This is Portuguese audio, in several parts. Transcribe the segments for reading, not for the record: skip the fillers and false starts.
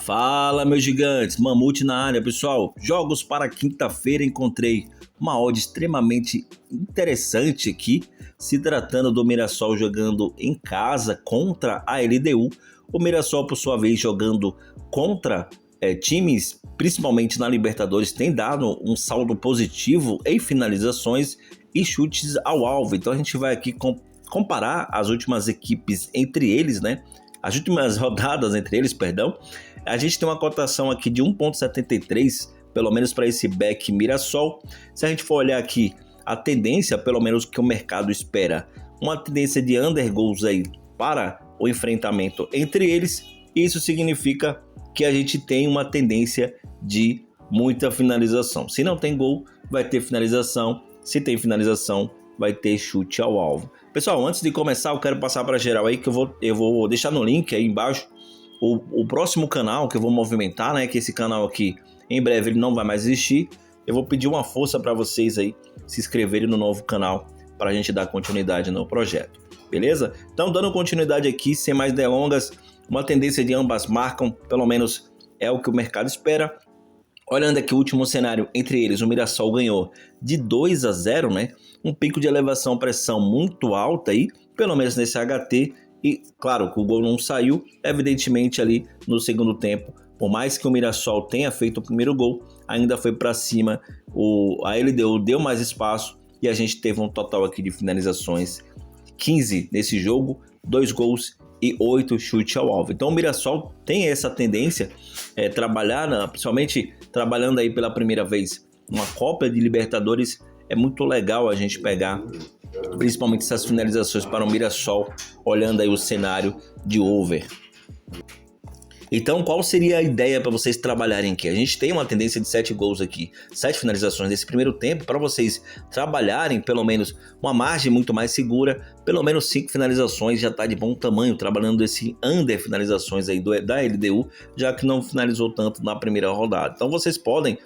Fala, meus gigantes, Mamute na área, pessoal. Jogos para quinta-feira, encontrei uma odd extremamente interessante aqui, se tratando do Mirassol jogando em casa contra a LDU. O Mirassol, por sua vez, jogando contra times, principalmente na Libertadores, tem dado um saldo positivo em finalizações e chutes ao alvo. Então a gente vai aqui comparar as últimas equipes entre eles, né? As últimas rodadas entre eles, perdão. A gente tem uma cotação aqui de 1,73, pelo menos para esse back Mirassol. Se a gente for olhar aqui a tendência, pelo menos que o mercado espera, uma tendência de under goals aí para o enfrentamento entre eles. Isso significa que a gente tem uma tendência de muita finalização. Se não tem gol, vai ter finalização. Se tem finalização, vai ter chute ao alvo. Pessoal, antes de começar, eu quero passar para geral aí que eu vou deixar no link aí embaixo o próximo canal que eu vou movimentar, né? Que esse canal aqui, em breve, ele não vai mais existir. Eu vou pedir uma força para vocês aí se inscreverem no novo canal para a gente dar continuidade no projeto, beleza? Então, dando continuidade aqui, sem mais delongas, uma tendência de ambas marcam, pelo menos é o que o mercado espera. Olhando aqui o último cenário entre eles, o Mirassol ganhou de 2-0, né? Um pico de elevação, pressão muito alta aí, pelo menos nesse HT. E claro que o gol não saiu, evidentemente ali no segundo tempo. Por mais que o Mirassol tenha feito o primeiro gol, ainda foi para cima. A LDU deu mais espaço e a gente teve um total aqui de finalizações 15 nesse jogo, 2 gols e 8 chutes ao alvo. Então o Mirassol tem essa tendência, principalmente trabalhando aí pela primeira vez uma Copa de Libertadores. É muito legal a gente pegar principalmente essas finalizações para o Mirassol, olhando aí o cenário de over. Então, qual seria a ideia para vocês trabalharem aqui? A gente tem uma tendência de 7 gols aqui, 7 finalizações nesse primeiro tempo, para vocês trabalharem pelo menos uma margem muito mais segura, pelo menos 5 finalizações já está de bom tamanho, trabalhando esse under finalizações aí da LDU, já que não finalizou tanto na primeira rodada. Então, vocês podem,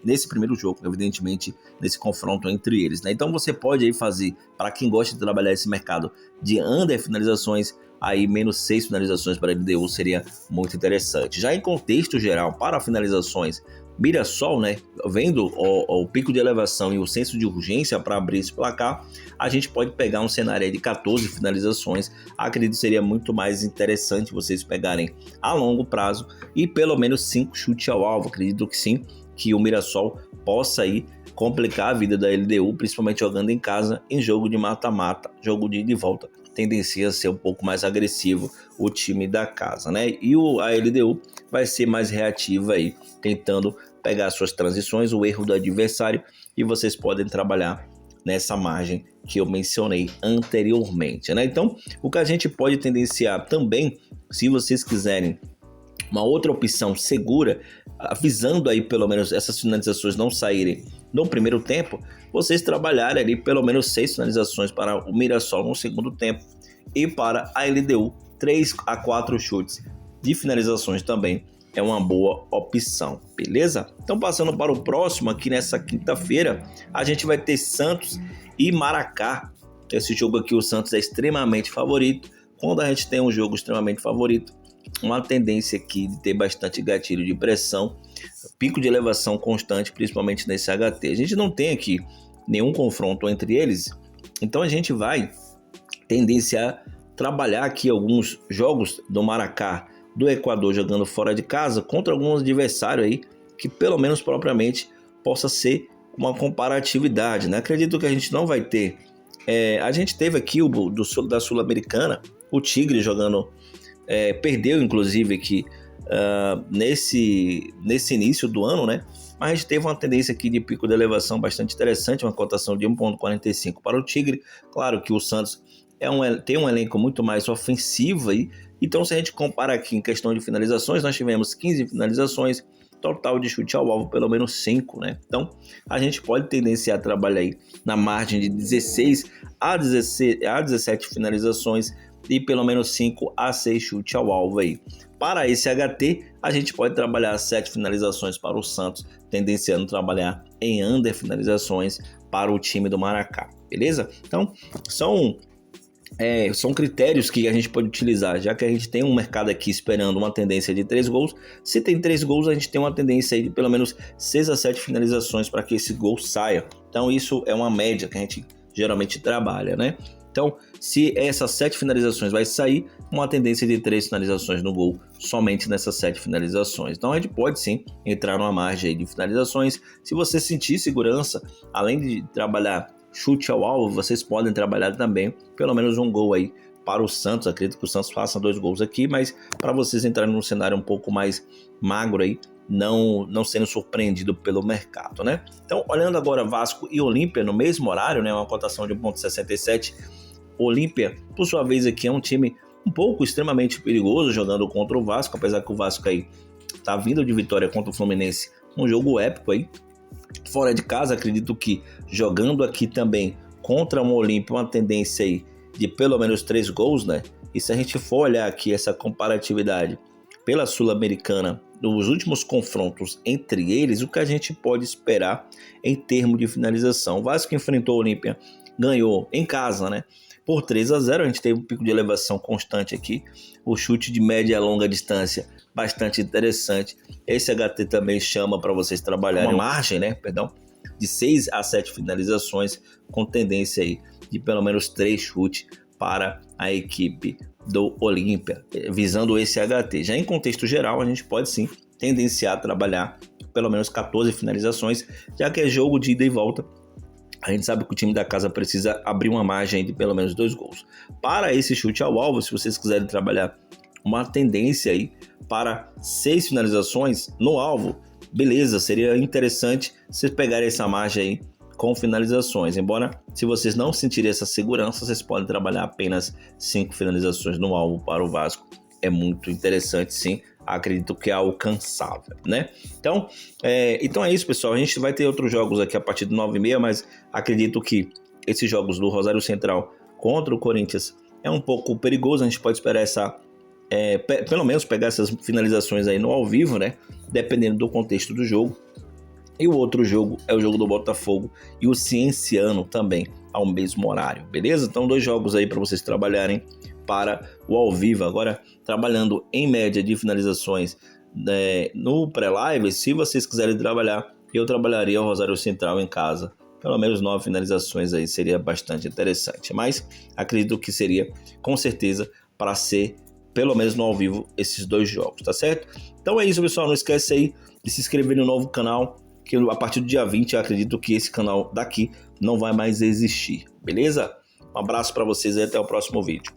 nesse primeiro jogo, evidentemente, nesse confronto entre eles, né? Então, você pode aí fazer, para quem gosta de trabalhar esse mercado de under finalizações, aí menos 6 finalizações para a LDU seria muito interessante. Já em contexto geral, para finalizações, Mirassol, né, vendo o pico de elevação e o senso de urgência para abrir esse placar, a gente pode pegar um cenário de 14 finalizações. Acredito que seria muito mais interessante vocês pegarem a longo prazo e pelo menos 5 chutes ao alvo. Acredito que sim, que o Mirassol possa aí complicar a vida da LDU, principalmente jogando em casa, em jogo de mata-mata, jogo de ida e volta. Tendencia a ser um pouco mais agressivo o time da casa, né? E a LDU vai ser mais reativa aí, tentando pegar suas transições, o erro do adversário, e vocês podem trabalhar nessa margem que eu mencionei anteriormente, né? Então, o que a gente pode tendenciar também, se vocês quiserem uma outra opção segura, avisando aí pelo menos essas finalizações não saírem no primeiro tempo, vocês trabalharem ali pelo menos 6 finalizações para o Mirassol no segundo tempo e para a LDU 3 a 4 chutes de finalizações também é uma boa opção, beleza? Então, passando para o próximo aqui nessa quinta-feira, a gente vai ter Santos e Maracá. Esse jogo aqui o Santos é extremamente favorito. Quando a gente tem um jogo extremamente favorito, uma tendência aqui de ter bastante gatilho de pressão, pico de elevação constante, principalmente nesse HT. A gente não tem aqui nenhum confronto entre eles, então a gente vai tendenciar trabalhar aqui alguns jogos do Maracá, do Equador, jogando fora de casa contra alguns adversários aí, que pelo menos propriamente possa ser uma comparatividade, né? Acredito que a gente não vai ter. A gente teve aqui da Sul-Americana, o Tigre jogando. Perdeu inclusive aqui nesse início do ano, né? Mas a gente teve uma tendência aqui de pico de elevação bastante interessante, uma cotação de 1,45 para o Tigre. Claro que o Santos tem um elenco muito mais ofensivo aí, então se a gente compara aqui em questão de finalizações, nós tivemos 15 finalizações, total de chute ao alvo pelo menos 5, né? Então a gente pode tendenciar a trabalhar aí na margem de 16 a 17 finalizações e pelo menos 5 a 6 chutes ao alvo aí. Para esse HT, a gente pode trabalhar 7 finalizações para o Santos, tendenciando a trabalhar em under finalizações para o time do Maracá, beleza? Então, são são critérios que a gente pode utilizar, já que a gente tem um mercado aqui esperando uma tendência de 3 gols. Se tem 3 gols, a gente tem uma tendência aí de pelo menos 6 a 7 finalizações para que esse gol saia. Então isso é uma média que a gente geralmente trabalha, né? Então, se essas 7 finalizações vai sair, uma tendência de 3 finalizações no gol somente nessas 7 finalizações. Então a gente pode sim entrar numa margem aí de finalizações. Se você sentir segurança, além de trabalhar chute ao alvo, vocês podem trabalhar também pelo menos um gol aí para o Santos. Acredito que o Santos faça 2 gols aqui, mas para vocês entrarem num cenário um pouco mais magro aí, não sendo surpreendido pelo mercado, né? Então, olhando agora Vasco e Olímpia no mesmo horário, né, uma cotação de 1,67. Olímpia, por sua vez, aqui é um time um pouco extremamente perigoso jogando contra o Vasco, apesar que o Vasco aí tá vindo de vitória contra o Fluminense, um jogo épico aí. Fora de casa, acredito que jogando aqui também contra um Olímpia, uma tendência aí de pelo menos 3 gols, né? E se a gente for olhar aqui essa comparatividade pela Sul-Americana, nos últimos confrontos entre eles, o que a gente pode esperar em termos de finalização? O Vasco enfrentou o Olímpia, ganhou em casa, né? Por 3 a 0, a gente teve um pico de elevação constante aqui, o chute de média e longa distância bastante interessante. Esse HT também chama para vocês trabalharem uma margem, né? Perdão, de 6 a 7 finalizações, com tendência aí de pelo menos 3 chutes para a equipe do Olímpia, visando esse HT. Já em contexto geral, a gente pode sim tendenciar a trabalhar pelo menos 14 finalizações, já que é jogo de ida e volta. A gente sabe que o time da casa precisa abrir uma margem de pelo menos 2 gols. Para esse chute ao alvo, se vocês quiserem trabalhar uma tendência aí para 6 finalizações no alvo, beleza, seria interessante vocês pegarem essa margem aí com finalizações. Embora, se vocês não sentirem essa segurança, vocês podem trabalhar apenas 5 finalizações no alvo para o Vasco. É muito interessante, sim. Acredito que é alcançável, né? Então é isso, pessoal. A gente vai ter outros jogos aqui a partir de 9h30, mas acredito que esses jogos do Rosário Central contra o Corinthians é um pouco perigoso. A gente pode esperar pelo menos pegar essas finalizações aí no ao vivo, né? Dependendo do contexto do jogo. E o outro jogo é o jogo do Botafogo e o Cienciano também ao mesmo horário, beleza? Então 2 jogos aí para vocês trabalharem para o ao vivo. Agora, trabalhando em média de finalizações no pré-live, se vocês quiserem trabalhar, eu trabalharia o Rosário Central em casa. Pelo menos 9 finalizações aí seria bastante interessante. Mas acredito que seria, com certeza, para ser, pelo menos no ao vivo, esses 2 jogos, tá certo? Então é isso, pessoal. Não esquece aí de se inscrever no novo canal, que a partir do dia 20 eu acredito que esse canal daqui não vai mais existir, beleza? Um abraço para vocês e até o próximo vídeo.